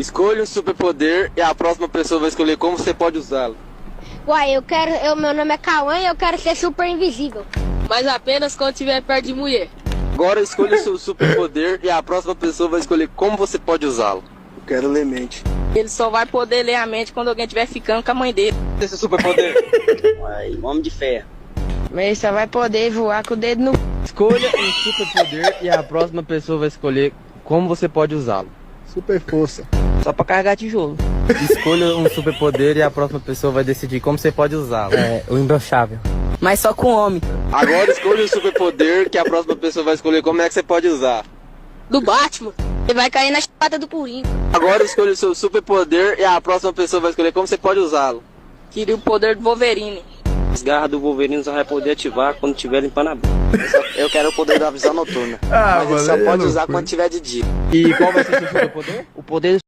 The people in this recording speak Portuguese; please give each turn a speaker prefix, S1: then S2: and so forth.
S1: Escolha um superpoder e a próxima pessoa vai escolher como você pode usá-lo.
S2: Uai, meu nome é Cauã e eu quero ser super invisível.
S3: Mas apenas quando estiver perto de mulher.
S1: Agora escolha o seu superpoder e a próxima pessoa vai escolher como você pode usá-lo.
S4: Eu quero ler mente.
S3: Ele só vai poder ler a mente quando alguém estiver ficando com a mãe dele.
S1: Esse é o superpoder.
S4: Uai, homem de ferro.
S3: Mas ele só vai poder voar com o dedo no...
S1: Escolha um superpoder e a próxima pessoa vai escolher como você pode usá-lo.
S4: Super força.
S3: Só pra carregar tijolo.
S1: Escolha um superpoder e a próxima pessoa vai decidir como você pode usá-lo.
S5: O imbrochável.
S3: Mas só com homem.
S1: Agora escolha um superpoder que a próxima pessoa vai escolher como é que você pode usar.
S3: Do Batman. Ele vai cair na chata do Purinho.
S1: Agora escolha o seu superpoder e a próxima pessoa vai escolher como você pode usá-lo.
S3: Queria o poder do Wolverine.
S5: As garras do Wolverine só vai poder ativar quando tiver limpando a boca.
S1: Eu quero o poder da visão noturna.
S4: Ah,
S1: mas ele só pode usar quando tiver de dia.
S5: E qual vai ser o seu superpoder? O poder